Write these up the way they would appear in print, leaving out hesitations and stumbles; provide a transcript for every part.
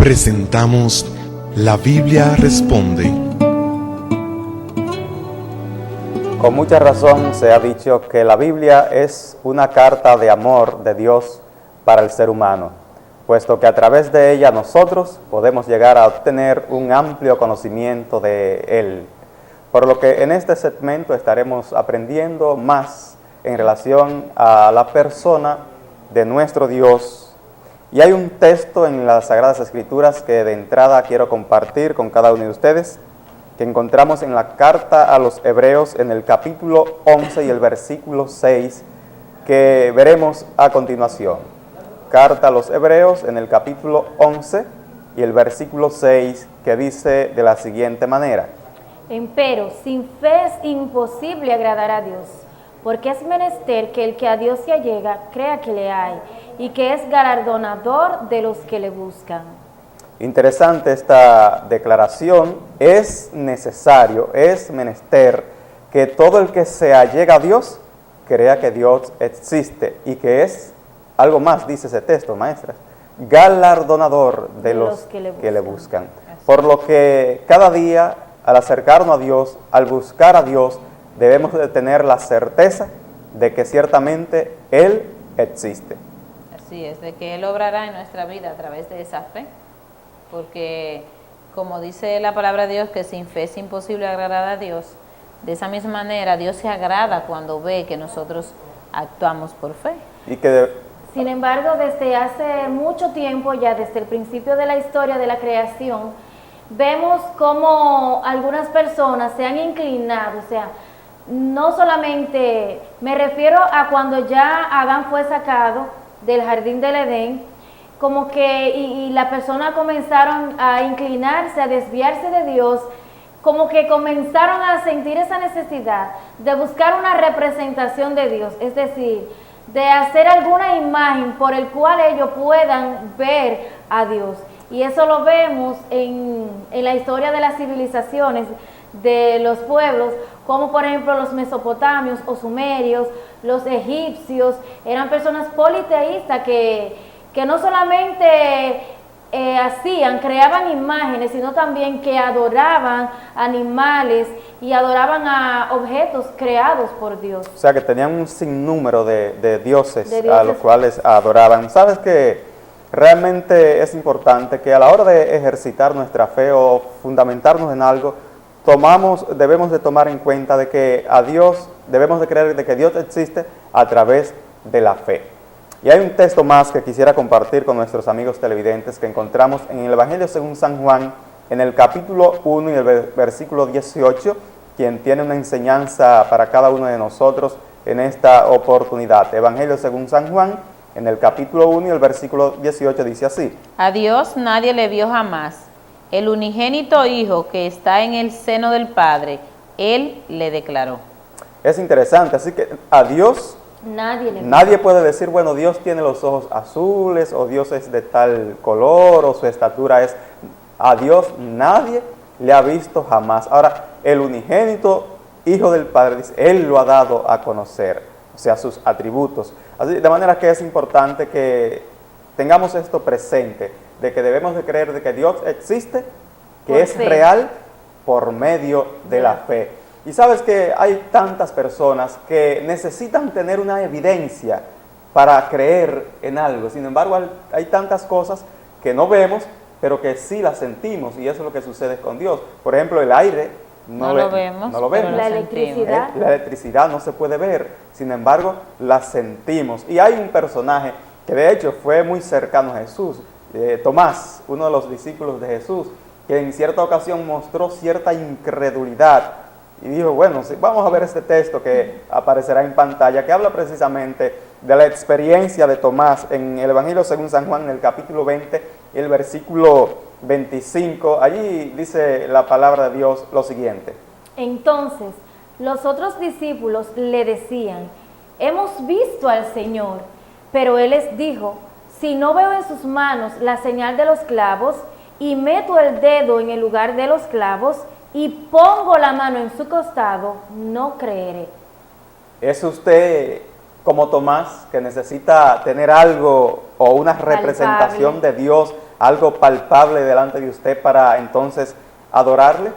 presentamos La Biblia Responde. Con mucha razón se ha dicho que la Biblia es una carta de amor de Dios para el ser humano, puesto que a través de ella nosotros podemos llegar a obtener un amplio conocimiento de Él. Por lo que en este segmento estaremos aprendiendo más en relación a la persona de nuestro Dios. Y hay un texto en las Sagradas Escrituras que de entrada quiero compartir con cada uno de ustedes, que encontramos en la carta a los Hebreos en el capítulo 11 y el versículo 6, que veremos a continuación. Carta a los Hebreos en el capítulo 11 y el versículo 6, que dice de la siguiente manera: Empero, sin fe es imposible agradar a Dios, porque es menester que el que a Dios se allega crea que le hay, y que es galardonador de los que le buscan. Interesante esta declaración. Es necesario, es menester que todo el que se allega a Dios crea que Dios existe y que es, algo más dice ese texto, maestras, galardonador de los que le buscan. Por lo que cada día, al acercarnos a Dios, al buscar a Dios, debemos de tener la certeza de que ciertamente Él existe. Así es, de que Él obrará en nuestra vida a través de esa fe, porque como dice la palabra de Dios, que sin fe es imposible agradar a Dios, de esa misma manera Dios se agrada cuando ve que nosotros actuamos por fe. Sin embargo, desde hace mucho tiempo, ya desde el principio de la historia de la creación, vemos cómo algunas personas se han inclinado, o sea, no solamente, me refiero a cuando ya Adán fue sacado del jardín del Edén, como que y la persona comenzaron a inclinarse, a desviarse de Dios, como que comenzaron a sentir esa necesidad de buscar una representación de Dios, es decir, de hacer alguna imagen por el cual ellos puedan ver a Dios. Y eso lo vemos en la historia de las civilizaciones, de los pueblos, como por ejemplo los mesopotamios o sumerios, los egipcios, eran personas politeístas que no solamente creaban imágenes, sino también que adoraban animales y adoraban a objetos creados por Dios. O sea, que tenían un sinnúmero de dioses a los cuales adoraban. ¿Sabes que realmente es importante que a la hora de ejercitar nuestra fe o fundamentarnos en algo, debemos de tomar en cuenta de que a Dios, debemos de creer de que Dios existe a través de la fe? Y hay un texto más que quisiera compartir con nuestros amigos televidentes que encontramos en el Evangelio según San Juan, en el capítulo 1 y el versículo 18, quien tiene una enseñanza para cada uno de nosotros en esta oportunidad. Evangelio según San Juan, en el capítulo 1 y el versículo 18 dice así: A Dios nadie le vio jamás. El unigénito Hijo que está en el seno del Padre, Él le declaró. Es interesante, así que a Dios nadie puede decir, bueno, Dios tiene los ojos azules, o Dios es de tal color, o su estatura es... A Dios nadie le ha visto jamás. Ahora, el unigénito Hijo del Padre, dice, Él lo ha dado a conocer, o sea, sus atributos. Así, de manera que es importante que tengamos esto presente, de que debemos de creer de que Dios existe, que es real por medio de la fe. Y sabes que hay tantas personas que necesitan tener una evidencia para creer en algo. Sin embargo, hay tantas cosas que no vemos, pero que sí las sentimos, y eso es lo que sucede con Dios. Por ejemplo, el aire no lo vemos. La electricidad. La electricidad no se puede ver, sin embargo, la sentimos. Y hay un personaje que de hecho fue muy cercano a Jesús, Tomás, uno de los discípulos de Jesús, que en cierta ocasión mostró cierta incredulidad y dijo, bueno, sí, vamos a ver este texto que aparecerá en pantalla, que habla precisamente de la experiencia de Tomás en el Evangelio según San Juan, en el capítulo 20, el versículo 25. Allí dice la palabra de Dios lo siguiente: Entonces, los otros discípulos le decían, hemos visto al Señor, pero Él les dijo, si no veo en sus manos la señal de los clavos, y meto el dedo en el lugar de los clavos, y pongo la mano en su costado, no creeré. ¿Es usted como Tomás, que necesita tener algo o una representación de Dios algo palpable delante de usted para entonces adorarle.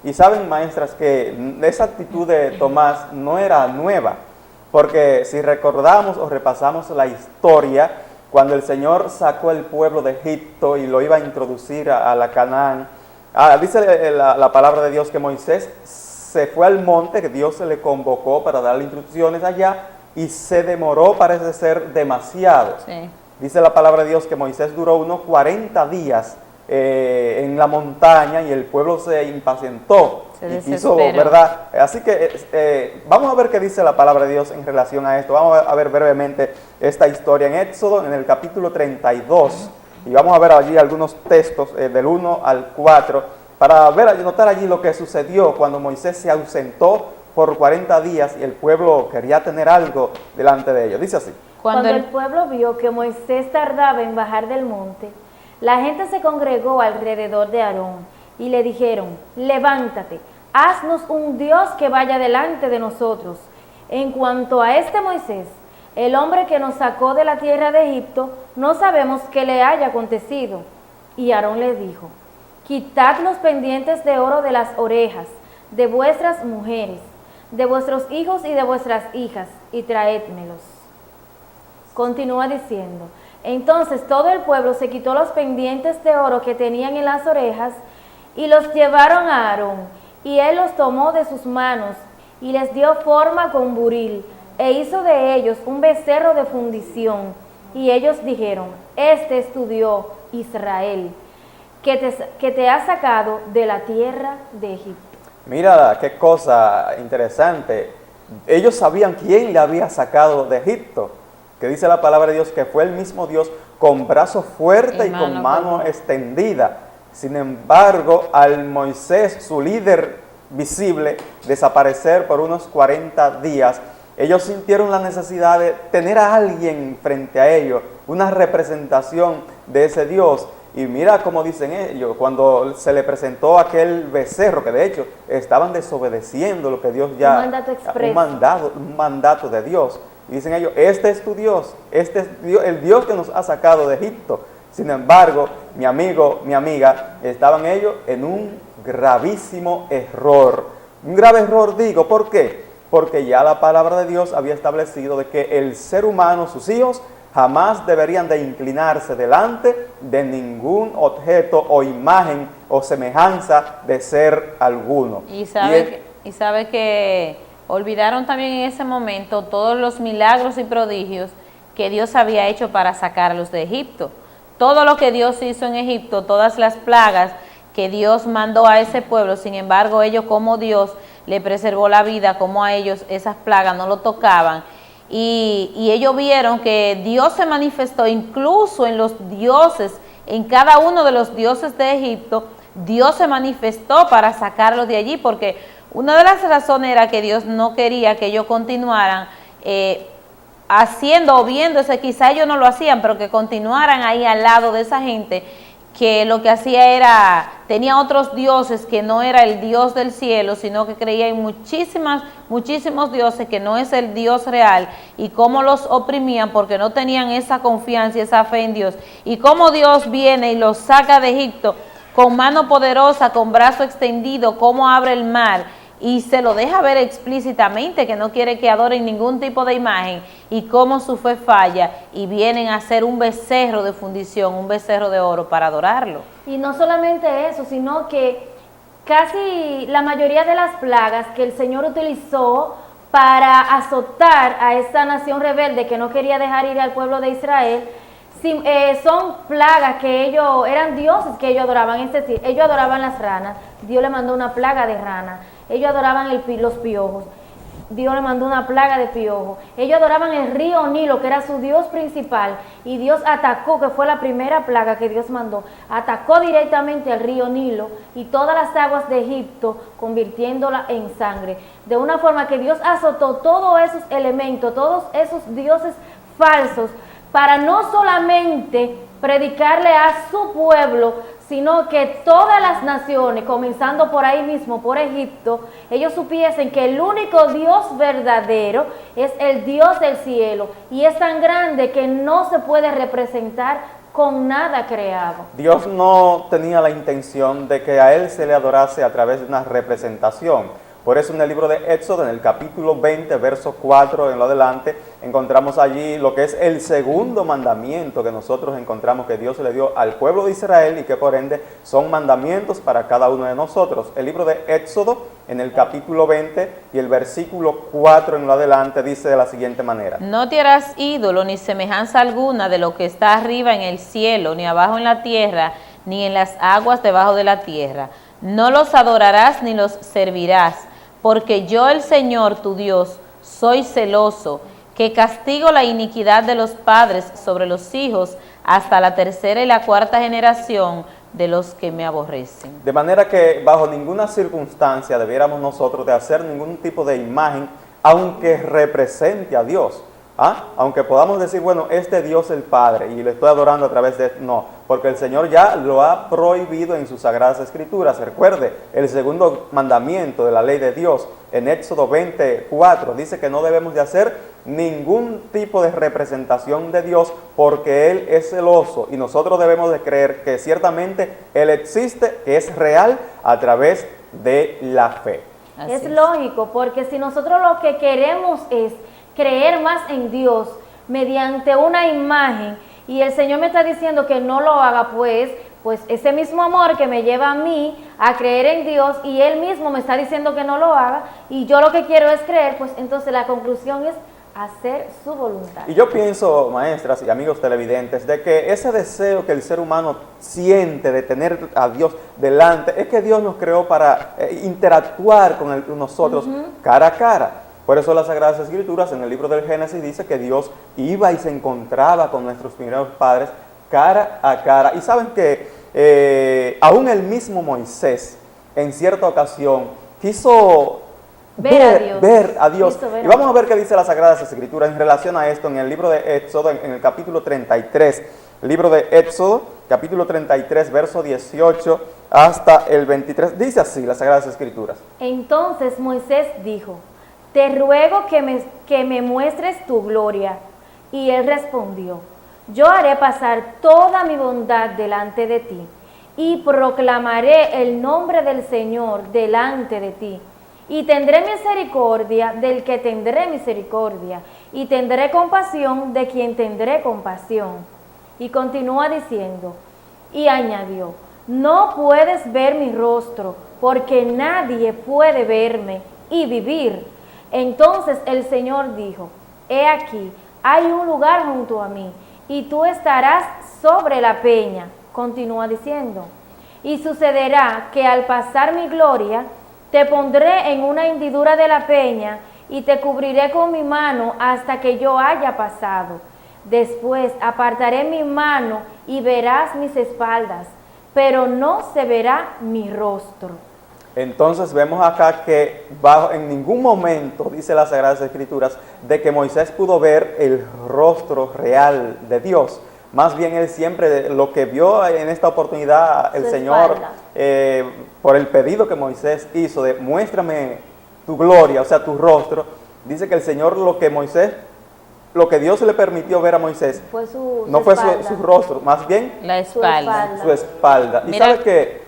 Y saben, maestras, que esa actitud de Tomás no era nueva, porque si recordamos o repasamos la historia, cuando el Señor sacó el pueblo de Egipto y lo iba a introducir a la Canaán, dice la palabra de Dios que Moisés se fue al monte, que Dios se le convocó para darle instrucciones allá, y se demoró, parece ser, demasiado. Sí. Dice la palabra de Dios que Moisés duró unos 40 días en la montaña y el pueblo se impacientó y quiso, ¿verdad? Así que vamos a ver qué dice la palabra de Dios en relación a esto. Vamos a ver brevemente esta historia en Éxodo, en el capítulo 32, y vamos a ver allí algunos textos del 1 al 4, para notar allí lo que sucedió cuando Moisés se ausentó por 40 días y el pueblo quería tener algo delante de ellos. Dice así. Cuando el pueblo vio que Moisés tardaba en bajar del monte, la gente se congregó alrededor de Aarón y le dijeron: levántate, haznos un Dios que vaya delante de nosotros. En cuanto a este Moisés, el hombre que nos sacó de la tierra de Egipto, no sabemos qué le haya acontecido. Y Aarón le dijo: quitad los pendientes de oro de las orejas de vuestras mujeres, de vuestros hijos y de vuestras hijas, y traédmelos. Continúa diciendo: entonces todo el pueblo se quitó los pendientes de oro que tenían en las orejas y los llevaron a Aarón, y él los tomó de sus manos y les dio forma con buril, e hizo de ellos un becerro de fundición. Y ellos dijeron: este es tu Dios, Israel, que te ha sacado de la tierra de Egipto. Mira qué cosa interesante. Ellos sabían quién le había sacado de Egipto, que dice la palabra de Dios que fue el mismo Dios con brazo fuerte y con mano extendida. Sin embargo, al Moisés, su líder visible, desaparecer por unos 40 días, ellos sintieron la necesidad de tener a alguien frente a ellos, una representación de ese Dios. Y mira cómo dicen ellos, cuando se le presentó aquel becerro, que de hecho estaban desobedeciendo lo que Dios ya... Un mandato expreso. Un mandato de Dios. Y dicen ellos: este es tu Dios, este es el Dios que nos ha sacado de Egipto. Sin embargo, mi amigo, mi amiga, estaban ellos en un gravísimo error. Un grave error, digo, ¿por qué? Porque ya la palabra de Dios había establecido de que el ser humano, sus hijos, jamás deberían de inclinarse delante de ningún objeto o imagen o semejanza de ser alguno. Y sabe que olvidaron también en ese momento todos los milagros y prodigios que Dios había hecho para sacarlos de Egipto. Todo lo que Dios hizo en Egipto, todas las plagas que Dios mandó a ese pueblo, sin embargo ellos, como Dios le preservó la vida, como a ellos esas plagas no lo tocaban. Y ellos vieron que Dios se manifestó incluso en los dioses, en cada uno de los dioses de Egipto. Dios se manifestó para sacarlos de allí, porque una de las razones era que Dios no quería que ellos continuaran haciendo o viéndose, quizá ellos no lo hacían, pero que continuaran ahí al lado de esa gente que lo que hacía era, tenía otros dioses que no era el Dios del cielo, sino que creía en muchísimos dioses que no es el Dios real, y cómo los oprimían porque no tenían esa confianza y esa fe en Dios, y cómo Dios viene y los saca de Egipto con mano poderosa, con brazo extendido, cómo abre el mar, y se lo deja ver explícitamente que no quiere que adoren ningún tipo de imagen, y cómo su fe falla y vienen a hacer un becerro de fundición, un becerro de oro para adorarlo. Y no solamente eso, sino que casi la mayoría de las plagas que el Señor utilizó para azotar a esta nación rebelde que no quería dejar ir al pueblo de Israel, son plagas que ellos, eran dioses que ellos adoraban. Es decir, ellos adoraban las ranas, Dios le mandó una plaga de rana. Ellos adoraban los piojos, Dios le mandó una plaga de piojos. Ellos adoraban el río Nilo, que era su dios principal, y Dios atacó, que fue la primera plaga que Dios mandó, atacó directamente al río Nilo y todas las aguas de Egipto, convirtiéndola en sangre. De una forma que Dios azotó todos esos elementos, todos esos dioses falsos, para no solamente predicarle a su pueblo, sino que todas las naciones, comenzando por ahí mismo, por Egipto, ellos supiesen que el único Dios verdadero es el Dios del cielo y es tan grande que no se puede representar con nada creado. Dios no tenía la intención de que a Él se le adorase a través de una representación. Por eso en el libro de Éxodo, en el capítulo 20, verso 4 en lo adelante, encontramos allí lo que es el segundo mandamiento que nosotros encontramos que Dios le dio al pueblo de Israel y que por ende son mandamientos para cada uno de nosotros. El libro de Éxodo, en el capítulo 20 y el versículo 4 en lo adelante, dice de la siguiente manera: No te harás ídolo ni semejanza alguna de lo que está arriba en el cielo, ni abajo en la tierra, ni en las aguas debajo de la tierra. No los adorarás ni los servirás, porque yo, el Señor tu Dios, soy celoso, que castigo la iniquidad de los padres sobre los hijos hasta la tercera y la cuarta generación de los que me aborrecen. De manera que bajo ninguna circunstancia debiéramos nosotros de hacer ningún tipo de imagen, aunque represente a Dios. Aunque podamos decir, bueno, este Dios el Padre y le estoy adorando a través de... No, porque el Señor ya lo ha prohibido en sus sagradas escrituras. Recuerde, el segundo mandamiento de la ley de Dios en Éxodo 24 dice que no debemos de hacer ningún tipo de representación de Dios porque Él es celoso y nosotros debemos de creer que ciertamente Él existe, que es real a través de la fe. Así Es lógico, porque si nosotros lo que queremos es creer más en Dios mediante una imagen y el Señor me está diciendo que no lo haga, pues ese mismo amor que me lleva a mí a creer en Dios y Él mismo me está diciendo que no lo haga y yo lo que quiero es creer, pues entonces la conclusión es hacer su voluntad. Y yo pienso, maestras y amigos televidentes, de que ese deseo que el ser humano siente de tener a Dios delante, es que Dios nos creó para interactuar con nosotros cara a cara. Por eso las Sagradas Escrituras en el libro del Génesis dice que Dios iba y se encontraba con nuestros primeros padres cara a cara. Y saben que aún el mismo Moisés en cierta ocasión quiso ver a Dios. Y vamos a ver qué dice las Sagradas Escrituras en relación a esto en el libro de Éxodo, en el capítulo 33. El libro de Éxodo, capítulo 33, verso 18 hasta el 23. Dice así las Sagradas Escrituras. Entonces Moisés dijo: te ruego que me muestres tu gloria. Y él respondió: yo haré pasar toda mi bondad delante de ti, y proclamaré el nombre del Señor delante de ti. Y tendré misericordia del que tendré misericordia, y tendré compasión de quien tendré compasión. Y continúa diciendo, y añadió: no puedes ver mi rostro, porque nadie puede verme y vivir. Entonces el Señor dijo: he aquí, hay un lugar junto a mí, y tú estarás sobre la peña. Continúa diciendo: y sucederá que al pasar mi gloria, te pondré en una hendidura de la peña, y te cubriré con mi mano hasta que yo haya pasado. Después apartaré mi mano y verás mis espaldas, pero no se verá mi rostro. Entonces vemos acá que en ningún momento, dice las Sagradas Escrituras, de que Moisés pudo ver el rostro real de Dios. Más bien él siempre lo que vio en esta oportunidad el Señor, por el pedido que Moisés hizo de muéstrame tu gloria, o sea, tu rostro, dice que el Señor lo que Dios le permitió ver a Moisés no fue su rostro, más bien la espalda. Su espalda. Y Mira, sabes que,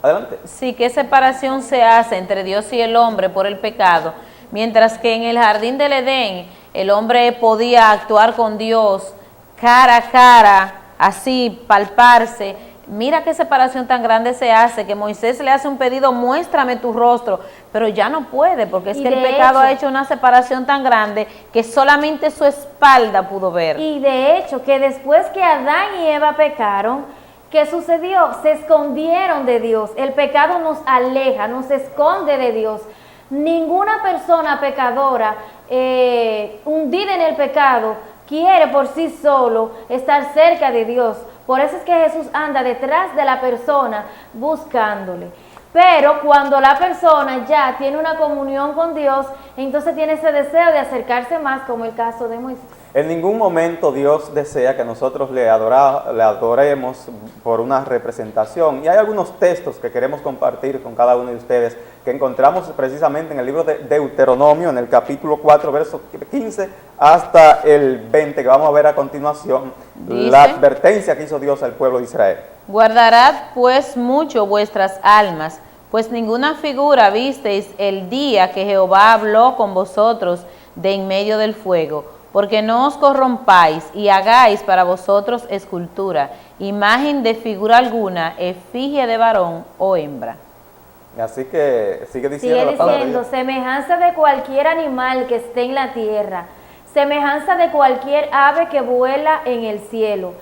adelante. Sí, qué separación se hace entre Dios y el hombre por el pecado, mientras que en el jardín del Edén el hombre podía actuar con Dios cara a cara, así, palparse. Mira qué separación tan grande se hace, que Moisés le hace un pedido: muéstrame tu rostro, pero ya no puede, porque es que el pecado ha hecho una separación tan grande que solamente su espalda pudo ver. Y de hecho, que después que Adán y Eva pecaron, ¿qué sucedió? Se escondieron de Dios. El pecado nos aleja, nos esconde de Dios. Ninguna persona pecadora hundida en el pecado quiere por sí solo estar cerca de Dios. Por eso es que Jesús anda detrás de la persona buscándole. Pero cuando la persona ya tiene una comunión con Dios, entonces tiene ese deseo de acercarse más, como el caso de Moisés. En ningún momento Dios desea que nosotros le adoremos por una representación. Y hay algunos textos que queremos compartir con cada uno de ustedes que encontramos precisamente en el libro de Deuteronomio, en el capítulo 4, verso 15 hasta el 20, que vamos a ver a continuación. Dice: la advertencia que hizo Dios al pueblo de Israel. Guardarad pues mucho vuestras almas, pues ninguna figura visteis el día que Jehová habló con vosotros de en medio del fuego, porque no os corrompáis y hagáis para vosotros escultura, imagen de figura alguna, efigie de varón o hembra. Así que sigue diciendo Sigue la palabra de diciendo, Dios. semejanza de cualquier animal que esté en la tierra, semejanza de cualquier ave que vuela en el cielo,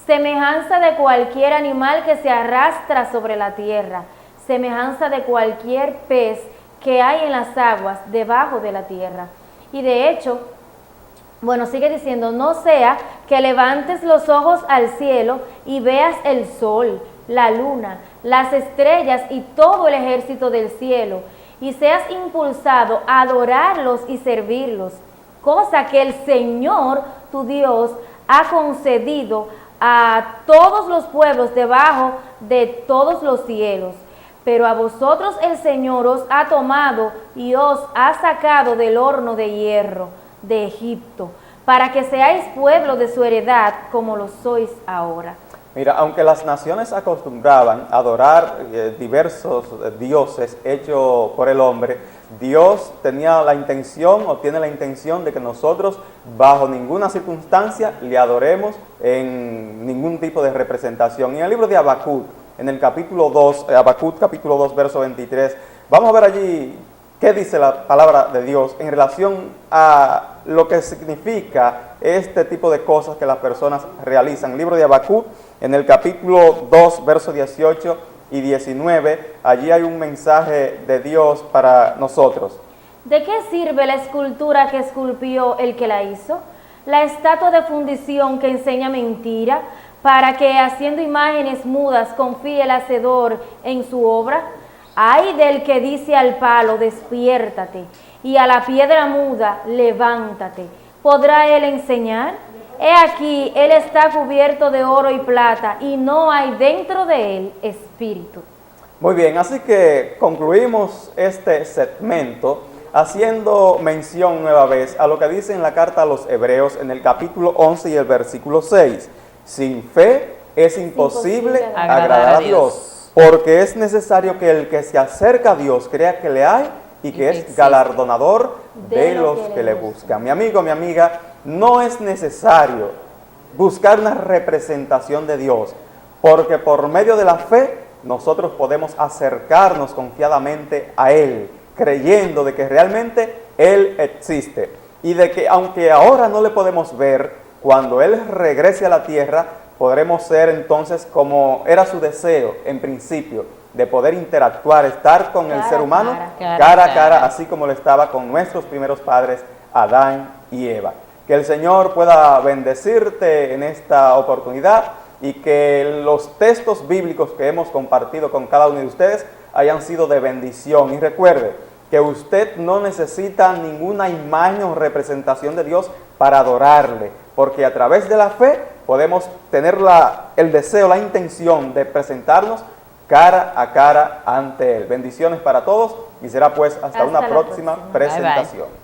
semejanza de cualquier animal que se arrastra sobre la tierra, semejanza de cualquier pez que hay en las aguas debajo de la tierra. Y de hecho, bueno, sigue diciendo, no sea que levantes los ojos al cielo y veas el sol, la luna, las estrellas y todo el ejército del cielo, y seas impulsado a adorarlos y servirlos, cosa que el Señor, tu Dios, ha concedido a todos los pueblos debajo de todos los cielos. Pero a vosotros el Señor os ha tomado y os ha sacado del horno de hierro de Egipto, para que seáis pueblo de su heredad como lo sois ahora. Mira, aunque las naciones acostumbraban a adorar diversos dioses hechos por el hombre, Dios tenía la intención o tiene la intención de que nosotros bajo ninguna circunstancia le adoremos en ningún tipo de representación. Y en el libro de Habacuc, en el capítulo 2, Habacuc capítulo 2, verso 23, vamos a ver allí qué dice la palabra de Dios en relación a lo que significa este tipo de cosas que las personas realizan. El libro de Habacuc, en el capítulo 2, verso 18 y 19, allí hay un mensaje de Dios para nosotros. ¿De qué sirve la escultura que esculpió el que la hizo? La estatua de fundición que enseña mentira, para que haciendo imágenes mudas confíe el hacedor en su obra. Ay del que dice al palo, despiértate, y a la piedra muda, levántate. ¿Podrá él enseñar? He aquí, él está cubierto de oro y plata, y no hay dentro de él espíritu. Muy bien, así que concluimos este segmento haciendo mención nueva vez a lo que dice en la carta a los Hebreos en el capítulo 11 y el versículo 6. Sin fe es imposible agradar a Dios, porque es necesario que el que se acerca a Dios crea que le hay y que es galardonador de los que le buscan. Mi amigo, mi amiga, no es necesario buscar una representación de Dios, porque por medio de la fe nosotros podemos acercarnos confiadamente a Él, creyendo de que realmente Él existe y de que aunque ahora no le podemos ver, cuando Él regrese a la tierra, podremos ser entonces como era su deseo en principio, de poder interactuar, estar con el ser humano cara a cara, así como lo estaba con nuestros primeros padres, Adán y Eva. Que el Señor pueda bendecirte en esta oportunidad y que los textos bíblicos que hemos compartido con cada uno de ustedes hayan sido de bendición. Y recuerde que usted no necesita ninguna imagen o representación de Dios para adorarle, porque a través de la fe podemos tener el deseo, la intención de presentarnos cara a cara ante Él. Bendiciones para todos y será pues hasta una próxima presentación. Bye, bye.